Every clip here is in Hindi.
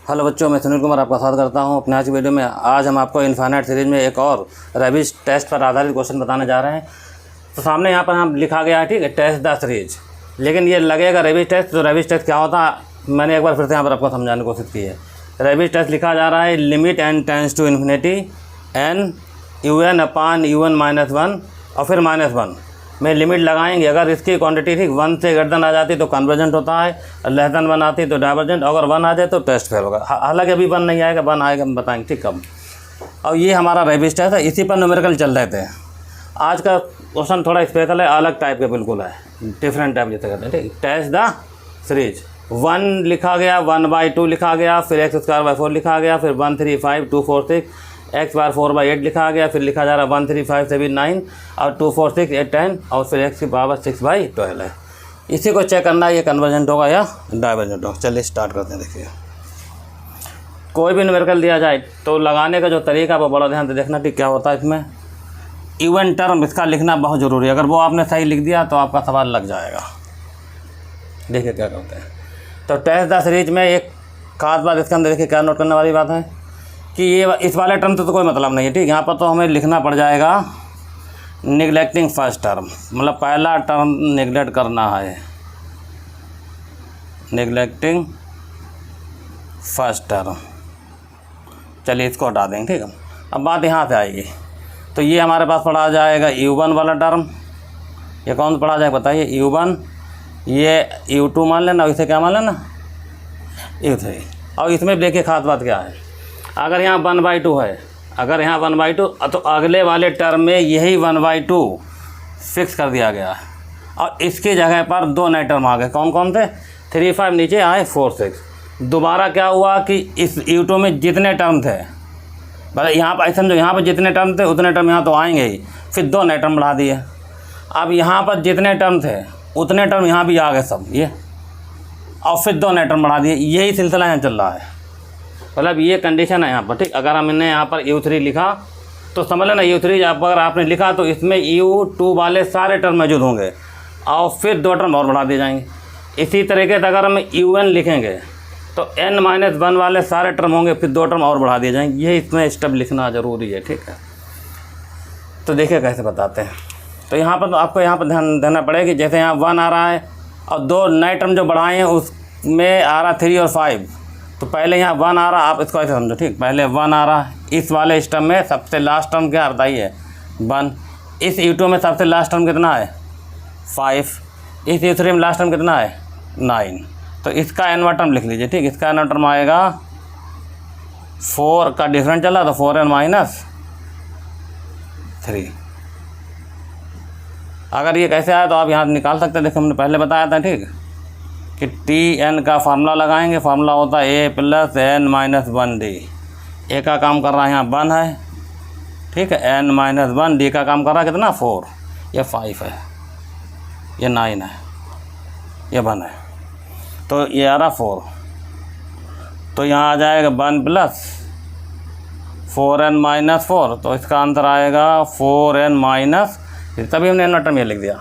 हेलो बच्चों, मैं सुनील कुमार आपका स्वागत करता हूं अपने आज की वीडियो में। आज हम आपको इनफाइनाइट सीरीज में एक और रेबिज टेस्ट पर आधारित क्वेश्चन बताने जा रहे हैं। तो सामने यहाँ पर हम लिखा गया है, ठीक है, टेस्ट द सीरीज, लेकिन ये लगेगा रेबिज टेस्ट। तो रेबिज टेस्ट क्या होता है मैंने एक बार फिर से यहाँ पर आपको समझाने की कोशिश की है। रेबिज टेस्ट लिखा जा रहा है limit n tends to infinity n un upon un-1 और फिर -1 में लिमिट लगाएंगे। अगर इसकी क्वांटिटी ठीक 1 से ग्रेटर आ जाती तो कन्वर्जेंट होता है, लेस देन 1 आती तो डाइवर्जेंट, अगर 1 आ जाए तो टेस्ट फेल होगा। हालांकि अभी 1 नहीं आएगा, 1 आएगा हम बताएंगे ठीक कब। और ये हमारा रेबिज टेस्ट है, इसी पर न्यूमेरिकल चल रहे थे। आज का क्वेश्चन थोड़ा स्पेशल है, अलग टाइप के बिल्कुल है, डिफरेंट टाइप जैसे कहते हैं, ठीक। टेस्ट द सीरीज 1 लिखा गया, 1/2 लिखा गया, फिर x² 4 लिखा गया, फिर 1 3 5 2 4 6 x/4/8 लिखा गया, फिर लिखा जा रहा 1 3 5 7 9 और 2 4 6 8 10 और फिर x⁻6/12 है। इसी को चेक करना है ये कन्वर्जेंट होगा या डाइवर्जेंट होगा। चलिए स्टार्ट करते हैं। देखिए, कोई भी न्यूमेरिकल दिया जाए तो लगाने का जो तरीका वो बड़ा ध्यान से देखना, ठीक। क्या होता है इसमें इवन टर्म, इसका लिखना बहुत ज़रूरी है। अगर वो आपने सही लिख दिया तो आपका सवाल लग जाएगा। देखिए क्या करते हैं। तो टेस्ट द सीरीज में एक खास बात इसके अंदर देखिए क्या नोट करने वाली बात है कि ये इस वाले टर्म से तो कोई मतलब नहीं है, ठीक। यहाँ पर तो हमें लिखना पड़ जाएगा निगलेक्टिंग फर्स्ट टर्म, मतलब पहला टर्म निगलेक्ट करना है, निगलेक्टिंग फर्स्ट टर्म। चलिए इसको हटा देंगे, ठीक है। अब बात यहाँ से आएगी, तो ये हमारे पास पढ़ा जाएगा u1 वाला टर्म। ये कौन सा पढ़ा जाएगा बताइए, u1, ये u2 मान लेना, इसे क्या मान लेना u3। और इसमें देखिए खास बात क्या है, अगर यहाँ 1/2 है, अगर यहाँ 1/2 तो अगले वाले टर्म में यही 1/2 फिक्स कर दिया गया है और इसकी जगह पर 2 नए टर्म आ गए। कौन कौन थे? 3 5 नीचे आए 4 6। दोबारा क्या हुआ कि इस u2 में जितने टर्म थे, मतलब यहाँ पर समझो, यहाँ पर जितने टर्म थे उतने टर्म यहाँ तो आएंगे ही, फिर 2 नए टर्म बढ़ा दिए। अब यहाँ पर जितने टर्म थे उतने टर्म यहाँ भी आ गए सब ये, और फिर 2 नए टर्म बढ़ा दिए। यही सिलसिला यहाँ चल रहा है, मतलब ये कंडीशन है यहाँ पर, ठीक। अगर हमने यहाँ पर u3 लिखा तो समझ लेना u3 अगर आपने लिखा तो इसमें u2 वाले सारे टर्म मौजूद होंगे और फिर 2 टर्म और बढ़ा दिए जाएंगे। इसी तरीके से अगर हम un लिखेंगे तो n-1 वाले सारे टर्म होंगे, फिर 2 टर्म और बढ़ा दिए जाएंगे। ये इसमें स्टेप लिखना ज़रूरी है, ठीक है। तो देखिए कैसे बताते हैं। तो यहाँ पर तो आपको यहाँ पर ध्यान देना पड़ेगा कि जैसे यहाँ 1 आ रहा है और 2 नए टर्म जो बढ़ाए हैं उसमें आ रहा 3 और 5, तो पहले यहाँ 1 आ रहा, आप इसको ऐसे समझो, ठीक। पहले 1 आ रहा, इस वाले स्टर्म में सबसे लास्ट टर्म क्या बताइए 1। इस u2 में सबसे लास्ट टर्म कितना है 5। इस u3 में लास्ट टर्म कितना है 9। तो इसका n वां टर्म लिख लीजिए, ठीक। इसका n वां टर्म आएगा 4 का डिफरेंट चला तो 4n-3। अगर ये कैसे आया तो आप यहाँ निकाल सकते हैं। देखो हमने पहले बताया था, ठीक, कि Tn का फार्मूला लगाएंगे। फार्मूला होता है a + n-1d। a का काम कर रहा है यहाँ 1 है, ठीक है। n-1 d का काम कर रहा है कितना 4, ये 5 है, ये 9 है, ये 1 है, तो ये आ रहा 4। तो यहाँ आ जाएगा 1 + 4n-4, तो इसका आंसर आएगा 4n-, तभी हमने n टर्म ये लिख दिया।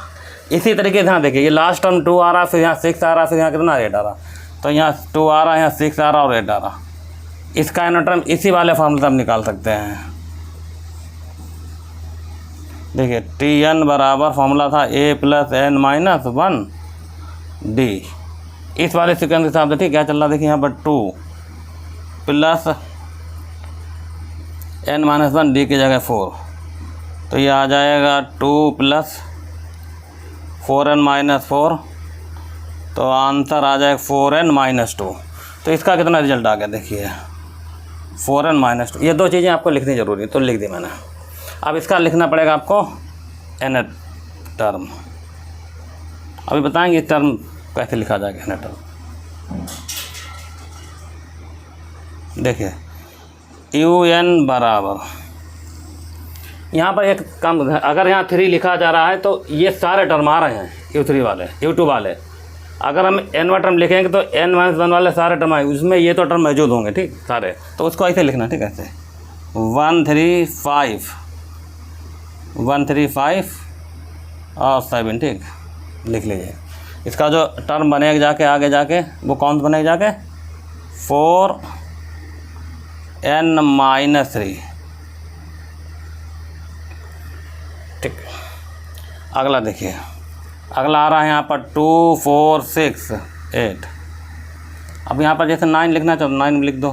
इसी तरीके से यहाँ देखिए, ये लास्ट टर्म 2 आ रहा, फिर यहाँ 6 आ रहा, फिर यहाँ कितना 8 आ रहा, तो यहाँ 2 आ रहा, यहाँ 6 आ रहा और 8 आ रहा। इसका n टर्म इसी वाले फार्मूले से हम निकाल सकते हैं। देखिए Tn बराबर फार्मूला था a + n-1d। इस वाले सीक्वेंस के हिसाब से, ठीक, क्या चल रहा देखिए यहाँ पर 2 + n-1d की जगह 4, तो ये आ जाएगा 2 + 4n-4, तो आंसर आ जाएगा 4n-2। तो इसका कितना रिजल्ट आ गया देखिए 4n-2। ये 2 चीज़ें आपको लिखनी ज़रूरी है, तो लिख दी मैंने। अब इसका लिखना पड़ेगा आपको n टर्म। अभी बताएंगे टर्म कैसे लिखा जाएगा n टर्म। देखिए un बराबर, यहाँ पर एक काम, अगर यहाँ 3 लिखा जा रहा है तो ये सारे टर्म आ रहे हैं u3 वाले, u2 वाले। अगर हम n टर्म लिखेंगे तो n-1 वाले सारे टर्म आए, उसमें ये तो टर्म मौजूद होंगे, ठीक, सारे। तो उसको ऐसे लिखना, ठीक, ऐसे 1 3 5 1 3 5 और 7, ठीक, लिख लीजिए। इसका जो टर्म बनेगा जाके आगे जाके वो कौन सा बनेगा जाके 4 n-3। ठीक, अगला देखिए, अगला आ रहा है यहाँ पर 2 4 6 8। अब यहाँ पर जैसे 9 लिखना चाहो 9 लिख दो,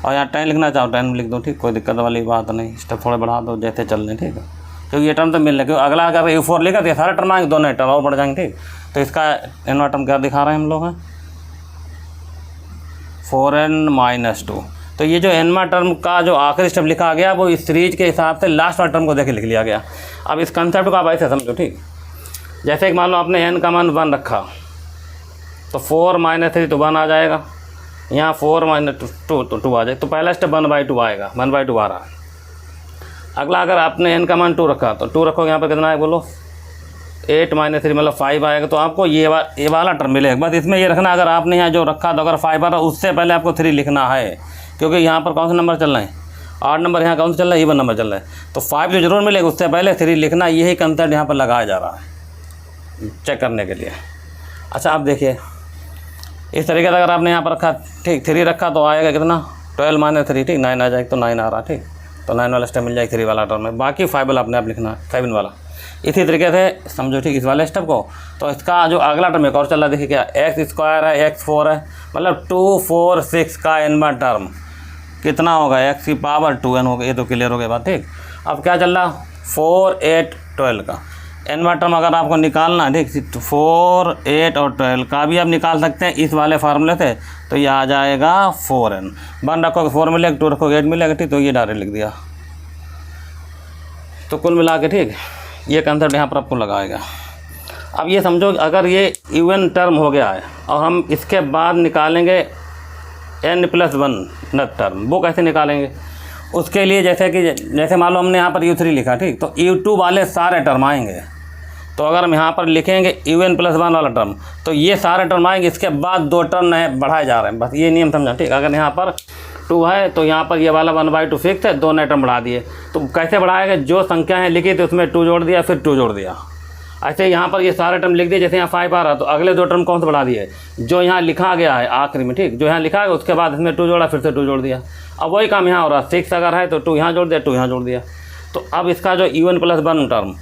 और यहाँ 10 लिखना चाहो 10 लिख दो। ठीक, कोई दिक्कत वाली बात नहीं, स्टेप थोड़े बढ़ा दो जैसे चल रहे। ठीक है, क्योंकि ये टर्म तो मिल रहे, क्योंकि अगला अगर U4 लिखा तो ये सारे टर्म आएंगे, दोनों टर्म और बढ़ जाएंगे। ठीक, तो इसका एन टर्म क्या दिखा रहे हैं हम लोग हैं 4n-2। तो ये जो एनवा टर्म का जो आखिरी स्टेप लिखा गया वो इस सीरीज के हिसाब से लास्ट वाले टर्म को देखे लिख लिया गया। अब इस कंसेप्ट को आप ऐसे समझो। ठीक, जैसे कि मान लो आपने n का मान 1 रखा तो 4 - 3 तो 1 आ जाएगा, यहाँ 4 - 2 तो 2 आ जाए, तो पहला स्टेप 1/2 आएगा, 1/2 आ रहा है। अगला अगर आपने n का मान 2 रखा तो 2 रखोगे, यहाँ पर कितना है बोलो 8 - 3 मतलब 5 आएगा। तो आपको ये वाला टर्म मिलेगा। बस इसमें ये रखना, अगर आपने यहाँ जो रखा तो अगर 5 आ रहा उससे पहले आपको 3 लिखना है, क्योंकि यहाँ पर कौन सा नंबर चल रहा है 8 नंबर, यहाँ कौन सा चल रहा है इवन नंबर चल रहा है। तो 5 जो जरूर मिलेगा, उससे पहले 3 लिखना। यही कंसेप्ट यहाँ पर लगाया जा रहा है चेक करने के लिए। अच्छा, अब देखिए इस तरीके से अगर आपने यहाँ पर रखा, ठीक 3 रखा तो आएगा कितना 12 - 3। ठीक, 9 आ जाएगा, तो 9 आ रहा। ठीक, तो 9 वाला स्टेप मिल जाएगा 3 वाला टर्म में। बाकी 5 वाला अपने आप लिखना है, 7 वाला। इसी तरीके से समझो। ठीक, इस वाले स्टेप को। तो इसका जो अगला टर्म एक और चल रहा है, देखिए क्या x² है, x4 है, मतलब 2 4 6 का एनवा टर्म कितना होगा x⁻2n होगा। ये तो क्लियर हो गया बात। ठीक, अब क्या चल रहा 4 8 12 का एनवा टर्म अगर आपको निकालना है। ठीक, 4 8 और 12 का भी आप निकाल सकते हैं इस वाले फार्मूले से। तो ये आ जाएगा 4n, 1 रखोगे 4 मिलेगा, 2 रखोगे 8 मिलेगा। ठीक, तो ये डायरेक्ट लिख दिया। तो कुल मिला के ठीक ये कंसेप्ट यहाँ पर आपको लगाएगा। अब ये समझो अगर ये इवन टर्म हो गया है और हम इसके बाद निकालेंगे n+1 टर्म, वो कैसे निकालेंगे? उसके लिए जैसे मान लो हमने यहाँ पर U3 लिखा। ठीक, तो U2 वाले सारे टर्म आएंगे। तो अगर हम यहाँ पर लिखेंगे UN+1 वाला टर्म तो ये सारे टर्म आएंगे, इसके बाद 2 टर्म नए बढ़ाए जा रहे हैं। बस ये नियम समझा। ठीक, अगर यहाँ पर 2 है तो यहाँ पर ये वाला 1/2 फिक्स है, 2 नए टर्म बढ़ा दिए। तो कैसे बढ़ाएगा? जो संख्या है लिखी तो उसमें 2 जोड़ दिया, फिर 2 जोड़ दिया। ऐसे यहाँ पर ये सारे टर्म लिख दिए। जैसे यहाँ 5 आ रहा तो अगले 2 टर्म कौन से बढ़ा दिए जो यहाँ लिखा गया है आखिरी में। ठीक, जो यहाँ लिखा है उसके बाद इसमें 2 जोड़ा, फिर से 2 जोड़ दिया। अब वही काम यहाँ हो रहा है। 6 अगर है तो 2 यहाँ जोड़ दिया, 2 यहाँ जोड़ दिया। तो अब इसका जो UN+1 टर्म,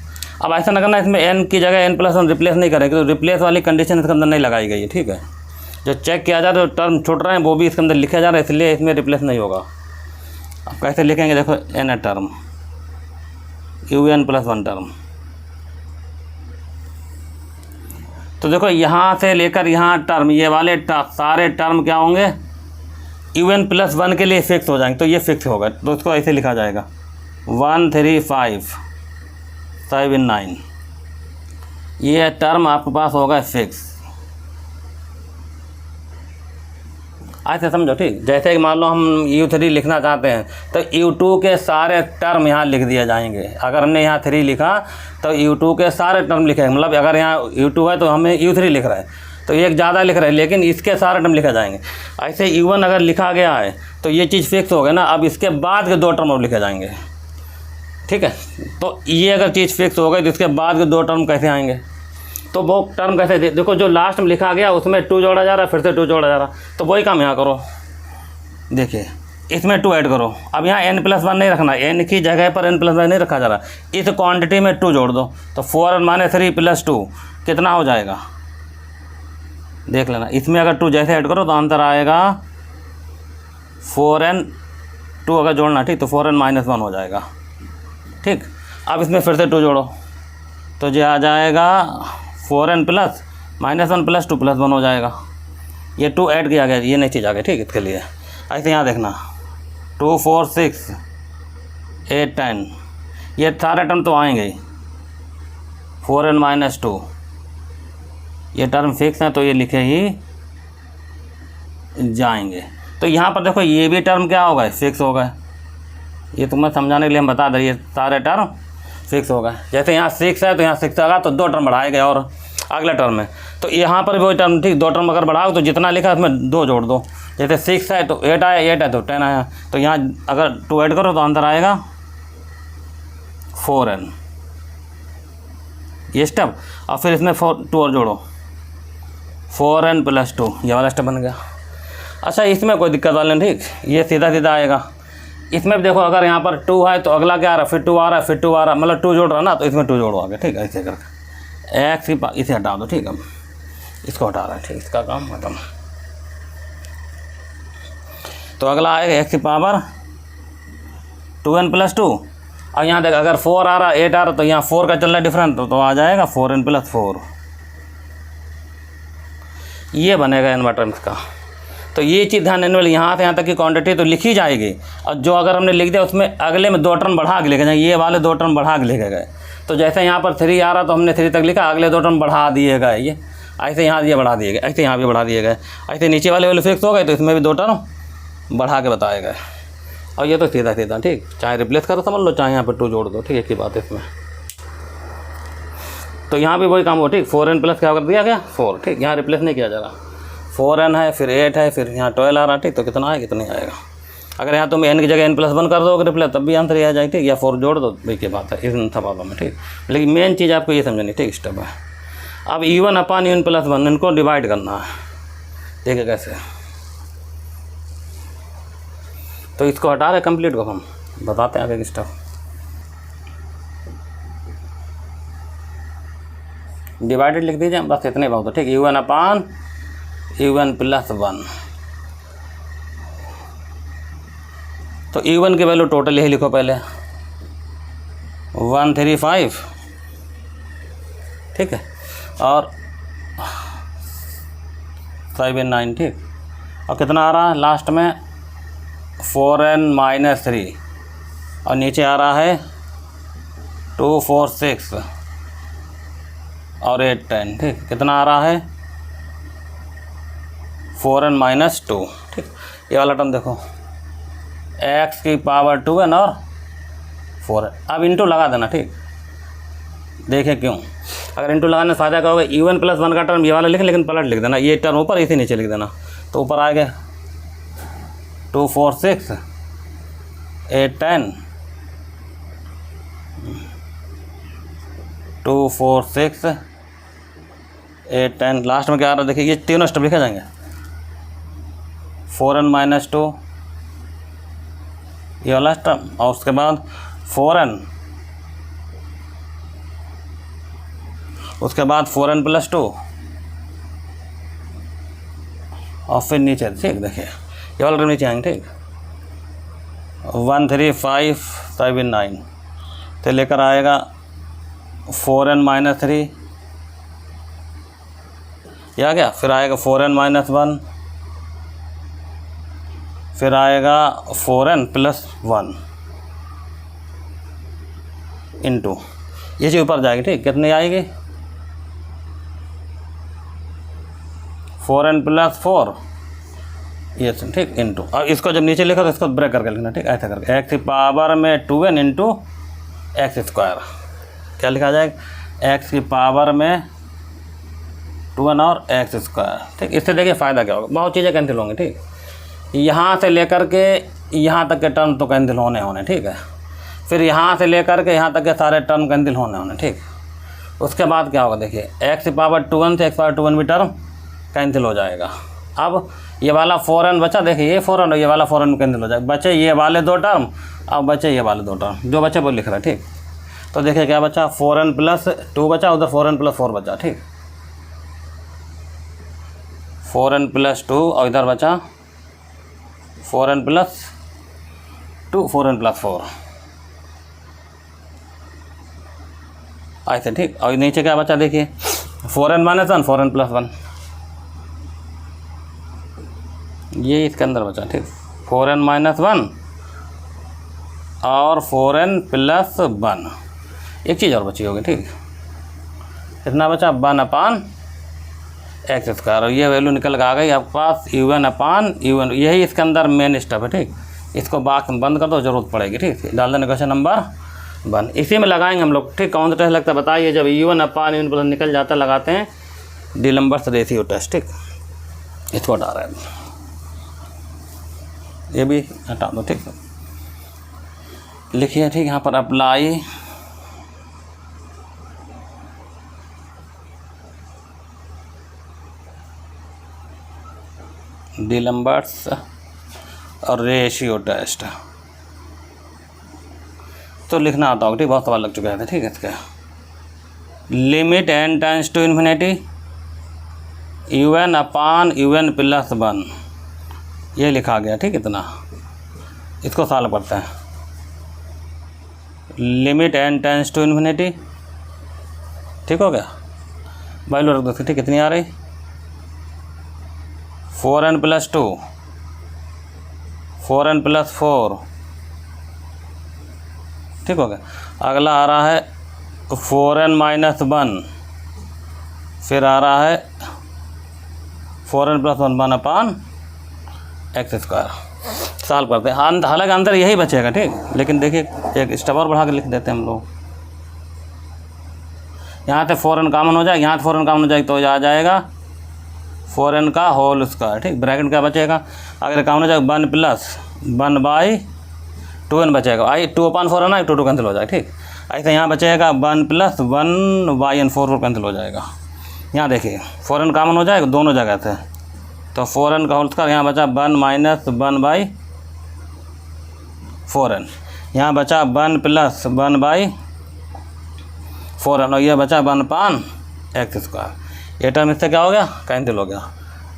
अब ऐसा ना करना इसमें n की जगह n+1 रिप्लेस नहीं करेंगे, तो रिप्लेस वाली कंडीशन इसके अंदर नहीं लगाई गई है। ठीक है, जो चेक किया जा रहा है टर्म छूट रहे हैं वो भी इसके अंदर लिखा जा रहा है, इसलिए इसमें रिप्लेस नहीं होगा। अब कैसे लिखेंगे देखो, n टर्म UN+1 टर्म। तो देखो यहाँ से लेकर यहाँ टर्म, ये वाले सारे टर्म क्या होंगे UN+1 के लिए फिक्स हो जाएंगे। तो ये फिक्स होगा, तो इसको ऐसे लिखा जाएगा 1 3 5 7 9। ये टर्म आपके पास होगा फिक्स। ऐसे समझो। ठीक, जैसे कि मान लो हम U3 लिखना चाहते हैं तो U2 के सारे टर्म यहाँ लिख दिए जाएंगे। अगर हमने यहाँ 3 लिखा तो U2 के सारे टर्म लिखेंगे। मतलब अगर यहाँ U2 है तो हमें U3 लिख रहा है तो एक ज़्यादा लिख रहा है, लेकिन इसके सारे टर्म लिखे जाएंगे। ऐसे U1 अगर लिखा गया है तो ये चीज़ फिक्स हो गई ना। अब इसके बाद के 2 टर्म और लिखे जाएंगे। ठीक है, तो ये अगर चीज़ फिक्स हो गई तो इसके बाद के 2 टर्म कैसे आएंगे? तो वो टर्म कैसे देखो, जो लास्ट में लिखा गया उसमें 2 जोड़ा जा रहा है, फिर से 2 जोड़ा जा रहा। तो वही काम यहाँ करो। देखिए इसमें 2 ऐड करो। अब यहाँ n+1 नहीं रखना, n की जगह पर n+1 नहीं रखा जा रहा। इस क्वांटिटी में 2 जोड़ दो तो 4 - 3 + 2 कितना हो जाएगा देख लेना। इसमें अगर 2 जैसे ऐड करो तो आंसर आएगा 4n, 2 अगर जोड़ना। ठीक, तो 4n-1 हो जाएगा। ठीक, अब इसमें फिर से 2 जोड़ो तो जो आ जाएगा 4n + -1 + 2 + 1 हो जाएगा। ये 2 ऐड किया गया, ये नहीं चीज़ आ गई। ठीक, इसके लिए ऐसे यहाँ देखना 2 4 6 8 10, ये सारे टर्म तो आएंगे ही। 4n-2 ये टर्म फिक्स हैं तो ये लिखे ही जाएंगे। तो यहाँ पर देखो ये भी टर्म क्या होगा फिक्स होगा। ये तुम्हें समझाने के लिए हम बता दें, ये सारे टर्म फिक्स होगा। जैसे यहाँ 6 है तो यहाँ 6 आएगा तो 2 टर्म बढ़ाए गए और अगले टर्म में। तो यहाँ पर भी वही टर्म। ठीक, 2 टर्म अगर बढ़ाओ तो जितना लिखा है उसमें 2 जोड़ दो। जैसे 6 है तो 8 आया, 8 है तो 10 आया। तो यहाँ अगर 2 ऐड करो तो आंसर आएगा 4n। ये स्टेप, और फिर इसमें 2 और जोड़ो 4n + 2, ये वाला स्टेप बन गया। अच्छा इसमें कोई दिक्कत वाली नहीं, ठीक, ये सीधा सीधा आएगा। इसमें भी देखो अगर यहाँ पर 2 है तो अगला क्या आ रहा है, फिर 2 आ रहा है, फिर 2 आ रहा है, मतलब 2 जोड़ रहा ना, तो इसमें 2 जोड़ो आगे, ठीक है, ऐसे करके एक्स की इसे हटा दो, ठीक है, इसको हटा रहा है, ठीक, इसका काम खत्म। तो अगला आएगा एक्स की पावर 2n + 2, और यहाँ देख अगर 4 आ रहा 8 आ रहा तो यहाँ 4 का चल रहा है डिफरेंट, तो आ जाएगा 4n + 4, ये बनेगा इन्वर्टर का। तो ये चीज़ ध्यान देने वाली, यहाँ से यहाँ तक की क्वांटिटी तो लिखी जाएगी, और जो अगर हमने लिख दिया उसमें अगले में 2 टर्म बढ़ा के लिखे जाए, ये वाले 2 टर्म बढ़ा के लिखे गए। तो जैसे यहाँ पर 3 आ रहा तो हमने 3 तक लिखा, अगले 2 टर्म बढ़ा दिए गए, ये ऐसे यहाँ ये बढ़ा दिए गए, ऐसे यहाँ भी बढ़ा दिए गए, ऐसे नीचे वाले वाले फिक्स हो गए तो इसमें भी 2 टर्म बढ़ा के बताए गए। और ये तो सीधा सीधा, ठीक, चाहे रिप्लेस करो समझ लो, चाहे यहाँ पर 2 जोड़ दो, ठीक, एक ही बात है इसमें। तो यहाँ भी वही काम हो, ठीक, 4n + क्या कर दिया गया 4, ठीक, यहाँ रिप्लेस नहीं किया जा रहा, 4n है, फिर 8 है, फिर यहाँ 12 आ रहा, ठीक, तो कितना है, कितना आएगा। अगर यहाँ तुम n की जगह n + 1 कर दोगे रिप्लेस, तब भी आंसर ये आ जाए, ठीक, या 4 जोड़ दो, वही की बात है इन सब बातों में, ठीक। लेकिन मेन चीज़ आपको ये समझनी, ठीक, स्टेप है। अब E1 / UN + 1 इनको डिवाइड करना है, ठीक है, कैसे, तो इसको हटा रहे कंप्लीट को, हम बताते हैं आगे स्टेप। डिवाइडेड लिख दीजिए, बस इतने बहुत, ठीक, UN / UN + 1। तो E1 की वैल्यू टोटल यही लिखो पहले 135, ठीक है, और 79, ठीक, और कितना आ रहा है लास्ट में 4n - 3, और नीचे आ रहा है 246 और 8 10, ठीक, कितना आ रहा है 4n - 2, ठीक। ये वाला टर्म देखो x की पावर 2n और 4n, अब इंटू लगा देना, ठीक, देखें क्यों, अगर इंटू लगाने से फ़ायदा क्या होगा, UN + 1 का टर्म ये वाला लिखें, लेकिन पलट लिख देना, ये टर्म ऊपर इसी नीचे लिख देना, तो ऊपर आ गया 246 8 10 246 8 10, लास्ट में क्या आ रहा है देखिए, ये तीनों स्टेप लिखे जाएंगे, 4n - 2 ये वाला स्टेप, और उसके बाद 4n, उसके बाद 4n + 2, और फिर नीचे, ठीक, देखिए ये वाला नीचे आएंगे, ठीक, 13579 से लेकर आएगा 4n - 3, ये आ गया, फिर आएगा 4n - 1, फिर आएगा 4n + 1 इंटू, ये चीज़ ऊपर जाएगी, ठीक, कितनी आएगी 4n + 4, ये ठीक, इंटू, और इसको जब नीचे लिखा तो इसको ब्रेक करके लिखना, ठीक, ऐसा करके x की पावर में 2n × x², क्या लिखा जाएगा x की पावर में 2n और x², ठीक। इससे देखिए फ़ायदा क्या होगा, बहुत चीज़ें कैंसिल होंगी, ठीक, यहाँ से लेकर के यहाँ तक के टर्म तो कैंसिल होने, ठीक है, फिर यहाँ से लेकर के यहाँ तक के सारे टर्म कैंसिल होने, ठीक। उसके बाद क्या होगा देखिए, x की पावर 2n से x² भी टर्म कैंसिल हो जाएगा। अब ये वाला 4n बचा, देखिए ये 4n और ये वाला 4n कैंसिल हो जाएगा, बचे ये वाले 2 टर्म, अब बचे ये वाले 2 टर्म, जो बचे वो लिख रहा है, ठीक। तो देखिए क्या बचा 4n + 2 बचा, उधर 4n + 4 बचा, ठीक, 4n + 2 और इधर बचा 4n + 2 4n + 4 ऐसे, ठीक। और नीचे क्या बचा देखिए 4n - 1 4n + 1, ये इसके अंदर बचा, ठीक, 4n - 1 और 4n + 1, एक चीज़ और बची होगी, ठीक, कितना बचा 1/x², और ये वैल्यू निकल के आ गई आपके पास UN/UN, यही इसके अंदर मेन स्टेप है, ठीक। इसको बॉक्स बंद कर दो, जरूरत पड़ेगी, ठीक, डाल देना क्वेश्चन नंबर 1, इसी में लगाएंगे हम लोग, ठीक। कौन सा टेस्ट लगता है बताइए, जब UN/UN निकल जाता लगाते हैं डी नंबर से रेशियो टेस्ट, ठीक, इसको हटा रहे हैं, ये भी हटा दो, ठीक, लिखिए, ठीक, यहाँ पर अप्लाई डीलम्बर्ट्स और रेशियो टेस्ट। तो लिखना आता होगा, ठीक, बहुत सवाल लग चुके थे, ठीक है। इसका limit n tends to infinity un upon un plus 1, ये लिखा गया, ठीक। इतना इसको सॉल्व करते हैं। Limit n tends to infinity, ठीक हो गया। वैल्यू रख दो, ठीक। कितनी आ रही 4n प्लस 2, 4n प्लस 4, ठीक हो गया। अगला आ रहा है 4n माइनस 1, फिर आ रहा है 4n प्लस 1 अपान एक्स स्क्वायर। सॉल्व करते हैं। हालांकि अंदर यही बचेगा, ठीक, लेकिन देखिए एक स्टेप और बढ़ा के लिख देते हैं हम लोग। यहाँ से 4n कॉमन हो जाएगा, यहाँ से 4n कॉमन हो जाएगा, तो आ जाएगा 4n का होल स्क्वायर, ठीक। ब्रैकेट क्या बचेगा, अगर कॉमन हो जाएगा 1 प्लस 1/2n बचेगा। 2/4 है ना, 2 कैंसिल हो जाएगा, ठीक। ऐसे यहाँ बचेगा 1 प्लस 1/n, 4 कैंसिल हो जाएगा। यहाँ देखिए 4n कॉमन हो जाएगा दोनों जगह से, तो 4n का होल स्क्वायर, यहाँ बचा 1 माइनस 1/4n, यहाँ बचा 1 प्लस 1/4n, और यह बचा 1/x स्क्वायर। ये टर्म इससे क्या हो गया, कैंसिल हो गया।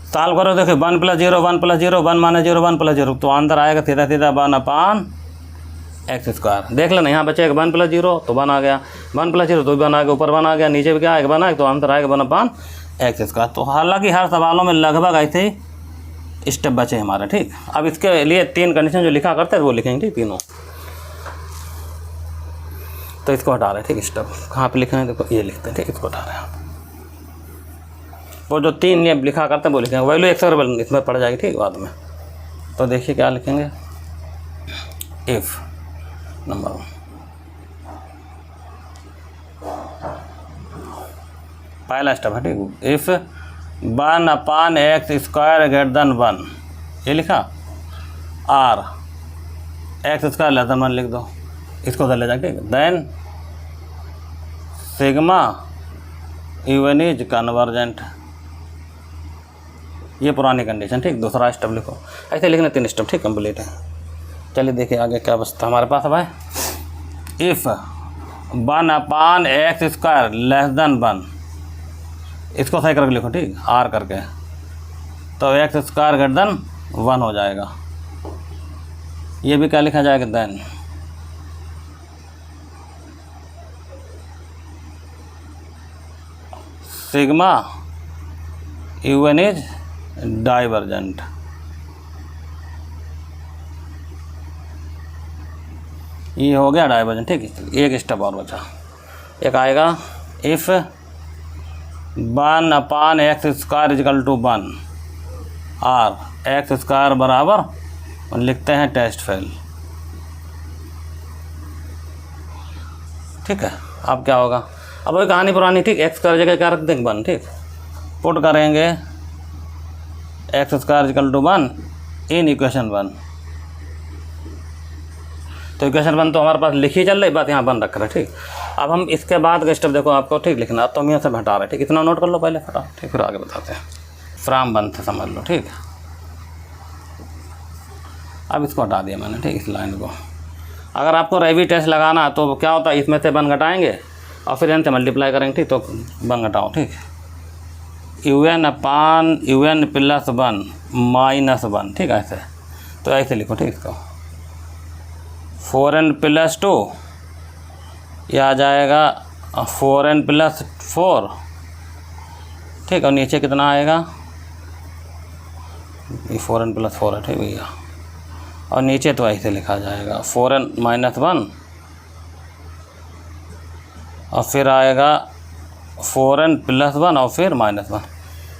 सॉल्व करो, देखो 1 प्लस 0 1 प्लस 0 1 माइनस 0 1 प्लस 0, तो आंसर आएगा सीधा सीधा 1/x स्क्वायर। देख लेना, यहाँ बचेगा 1 प्लस 0 तो 1 आ गया, 1 प्लस 0 तो भी 1 आ गया, ऊपर 1 आ गया, नीचे भी क्या आएगा 1 आएगा, तो आंसर आएगा 1/x स्क्वायर। तो हालांकि हर सवालों में लगभग ऐसे ही स्टेप बचे हमारे, ठीक। अब इसके लिए 3 कंडीशन जो लिखा करते हैं वो लिखेंगे, ठीक, तीनों। तो इसको हटा रहे हैं, ठीक। स्टेप कहाँ पे लिखे हैं, देखो ये लिखते हैं, ठीक, इसको हटा रहे हैं। वो जो 3 नियम लिखा करते हैं वो लिखेंगे, वैल्यू एक्सेप्टेबल इसमें पड़ जाएगी, ठीक, बाद में। तो देखिए क्या लिखेंगे, इफ़ नंबर 1, पहला स्टेप है, ठीक। If 1/x square greater than 1, ये लिखा, or x square less than 1 लिख दो, इसको उधर ले जाके, ठीक। Then sigma UN is convergent, ये पुरानी कंडीशन, ठीक। दूसरा स्टेप लिखो, ऐसे लिखना 3 स्टेप, ठीक, कंप्लीट है। चलिए देखिए आगे क्या बचता हमारे पास अब है। If 1/x square less than 1, इसको सही करके लिखो, ठीक, आर करके, तो x स्क्वायर ग्रेटर देन 1 हो जाएगा। ये भी क्या लिखा जाएगा, then sigma UN is divergent. ये हो गया डाइवर्जेंट, ठीक। एक स्टेप और बचा, एक आएगा if 1/x square equal to 1 और x स्क्वायर बराबर, लिखते हैं टेस्ट फेल, ठीक है। अब क्या होगा, अब वही कहानी पुरानी, ठीक। x स्क्वायर जगह क्या रख देंगे 1, ठीक। पुट करेंगे x square equal to 1 in equation 1, तो इक्वेशन 1 तो हमारे पास लिखी चल रही, बात यहाँ 1 रख रहे, ठीक। अब हम इसके बाद का स्टेप देखो आपको, ठीक, लिखना, तो हम यहाँ से हटा रहे, ठीक। इतना नोट कर लो पहले फटा, ठीक, फिर आगे बताते हैं। फ्राम 1 से समझ लो, ठीक। अब इसको हटा दिया मैंने, ठीक, इस लाइन को। अगर आपको रेवी टेस्ट लगाना तो क्या होता है, इसमें से 1 घटाएंगे और फिर n से मल्टीप्लाई करेंगे, ठीक। तो 1 घटाओ, ठीक। UN upon UN plus 1 minus 1, ठीक, ऐसे। तो ऐसे लिखो, ठीक। इसको 4n प्लस 2, यह आ जाएगा 4n प्लस 4, ठीक। और नीचे कितना आएगा, ये 4n प्लस 4 है, ठीक भैया। और नीचे तो ऐसे लिखा जाएगा 4n माइनस 1, और फिर आएगा 4n प्लस 1 और फिर माइनस 1।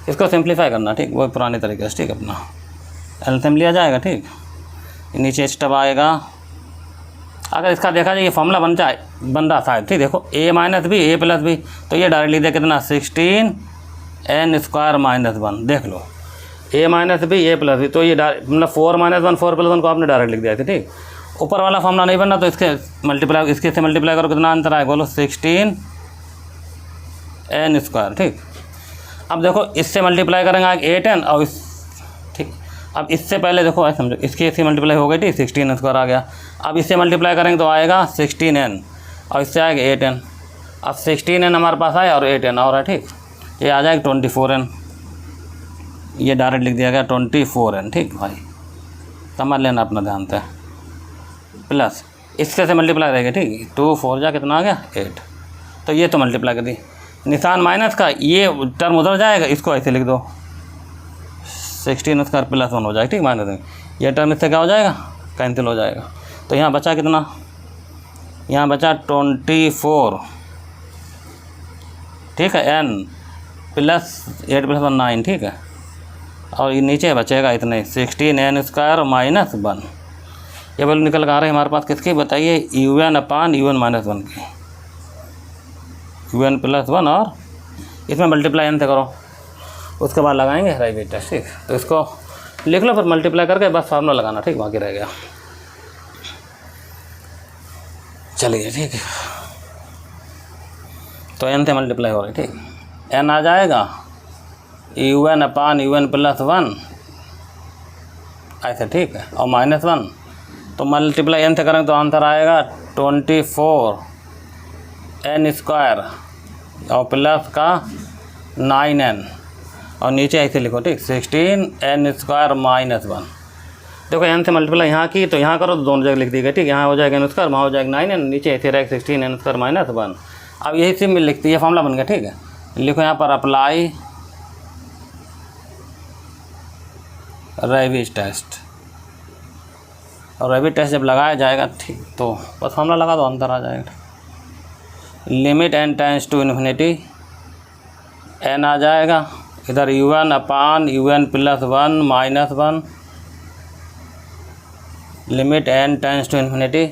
इसको सिंप्लीफाई करना, ठीक, वही पुराने तरीके से, ठीक। अपना एलसीएम लिया जाएगा, ठीक। नीचे स्टेप आएगा, अगर इसका देखा जाए ये फॉर्मूला बन रहा शायद, ठीक। देखो a minus B a plus B, तो ये डायरेक्ट लिख दे कितना 16n स्क्वायर माइनस 1, देख लो a minus B a plus B, तो ये मतलब 4 माइनस 1 4 प्लस 1 को आपने डायरेक्ट लिख दिया था, ठीक। ऊपर वाला फॉर्मूला नहीं बनना, तो इसके मल्टीप्लाई, इसके से मल्टीप्लाई करो, कितना आंसर आएगा बोलो 16n स्क्वायर, ठीक। अब देखो इससे मल्टीप्लाई करेंगे 8n और इस, ठीक। अब इससे पहले देखो ऐसे समझो, इसकी इससे मल्टीप्लाई हो गई थी 16n² आ गया। अब इससे मल्टीप्लाई करेंगे तो आएगा 16n और इससे आएगा 8n। अब 16n हमारे पास आया और 8n और है, ठीक। ये आ जाएगा 24n, ये डायरेक्ट लिख दिया गया 24n, ठीक भाई, समझ लेना अपना ध्यान से। प्लस इससे से मल्टीप्लाई रहेगा, ठीक, 2 4 जा कितना आ गया 8। तो ये तो मल्टीप्लाई कर दी, निशान माइनस का, ये टर्म उधर जाएगा, इसको ऐसे लिख दो 16n² + 1 हो जाएगा, ठीक, माइनस ये टर्म इससे क्या हो जाएगा, कैंसिल हो जाएगा। तो यहाँ बचा कितना, यहाँ बचा 24, ठीक है, n + 8 + 1 9, ठीक है। और ये नीचे बचेगा इतने 16n² - 1। ये वैल्यू निकल कर आ रही है हमारे पास किसकी बताइए, un/un - 1 की, un + 1 और इसमें मल्टीप्लाई n से करो, उसके बाद लगाएंगे राइवेट टेस्ट, ठीक। तो इसको लिख लो, फिर मल्टीप्लाई करके बस फार्मूला लगाना, ठीक, बाकी रह गया। चलिए ठीक है, तो n से मल्टीप्लाई हो रही, ठीक, n आ जाएगा un/un + 1 ऐसे, ठीक है, और -1, तो मल्टीप्लाई n से करेंगे तो आंसर आएगा 24n² और प्लस का 9n और नीचे ऐसे लिखो, ठीक, 16n² - 1। देखो n से मल्टीप्लाई यहाँ की, तो यहाँ करो तो दोनों जगह लिख दी गई, ठीक, यहाँ हो जाएगा n², वहाँ हो जाएगा 9n, नीचे ऐसे रहेगा 16n² - 1। अब यही सिंपल लिखती है, फॉर्मूला बन गया, ठीक है। लिखो यहाँ पर अप्लाई रैविज टेस्ट, और रैविज टेस्ट जब लगाया जाएगा, ठीक, तो बस फॉर्मूला लगा दो, अंदर आ जाएगा। Limit n tends to infinity, n आ जाएगा इधर un/un + 1 - 1, limit n tends to infinity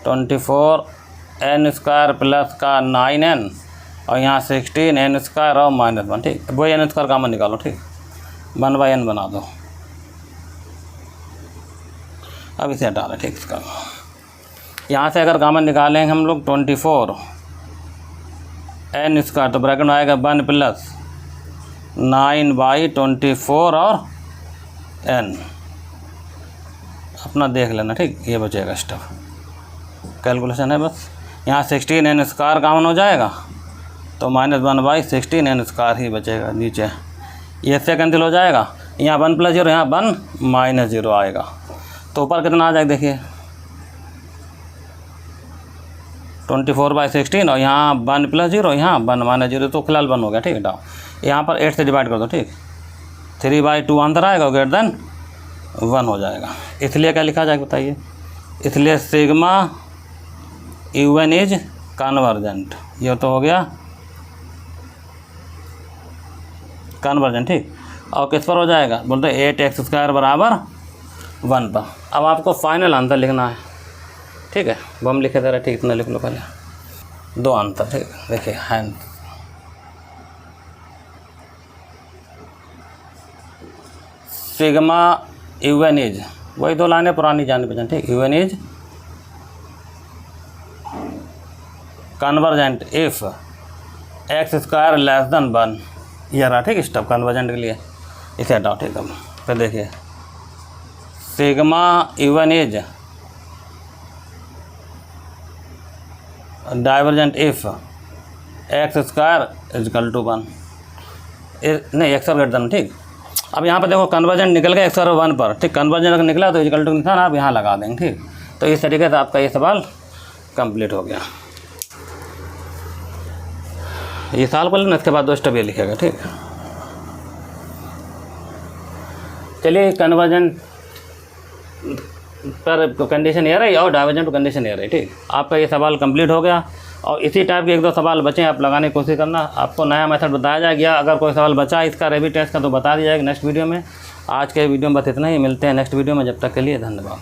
24n² plus का 9n और यहाँ 16n² और -1, ठीक, वही n² कॉमन निकालो, ठीक, 1/n बना दो। अब इसे हटा लें, ठीक, इसका यहाँ से अगर कॉमन निकालेंगे हम लोग 24n², तो ब्रैकेट में आएगा 1 + 9/24 और n, अपना देख लेना, ठीक, ये बचेगा स्टफ, कैलकुलेशन है बस। यहाँ 16n² कॉमन हो जाएगा तो -1/16n² ही बचेगा नीचे, ये इससे कैंसिल हो जाएगा, यहाँ 1 + 0, यहाँ 1 - 0 आएगा, तो ऊपर कितना आ जाएगा देखिए 24/16 और यहाँ 1 + 0, यहाँ 1 - 0, तो फिलहाल 1 हो गया, ठीक है। यहाँ पर 8 से डिवाइड कर दो, ठीक, 3/2 आंसर आएगा, ग्रेटर देन 1 हो जाएगा। इसलिए क्या लिखा जाएगा बताइए, इसलिए सिग्मा un इज कन्वर्जेंट, ये तो हो गया कन्वर्जेंट, ठीक। और किस पर हो जाएगा बोलते 8x² = 1 पर। अब आपको फाइनल आंसर लिखना है, ठीक है, वो हम लिखे दे रहे, ठीक, इतना लिख लो पहले, 2 आंसर, ठीक, देखिए हैंड सिग्मा un इज, वही 2 लाइनें पुरानी जानी पहचान, ठीक, un is convergent if x² < 1, ये रहा, ठीक, स्टॉप कन्वर्जेंट के लिए, इसे हटाओ, ठीक है। फिर देखिए sigma un is divergent if x² = 1, नहीं x ग्रेटर देन, ठीक। अब यहाँ पर देखो कन्वर्जेंट निकल गया x और 1 पर, ठीक, कन्वर्जेंट अगर निकला तो इक्वल टू निशान आप यहाँ लगा देंगे, ठीक। तो इस तरीके से आपका ये सवाल कंप्लीट हो गया। ये सवाल को लेना, इसके बाद 2 स्टेप ये लिखेगा, ठीक। चलिए कन्वर्जेंट पर कंडीशन ये रही और डाइवर्जेंट पर कंडीशन ये रही, ठीक। आपका ये सवाल कंप्लीट हो गया और इसी टाइप के 1-2 सवाल बचे आप लगाने की कोशिश करना। आपको नया मेथड बताया जाएगा, अगर कोई सवाल बचा इसका रैविज टेस्ट का तो बता दिया जाएगा नेक्स्ट वीडियो में। आज के वीडियो में बस इतना ही, मिलते हैं नेक्स्ट वीडियो में, जब तक के लिए धन्यवाद।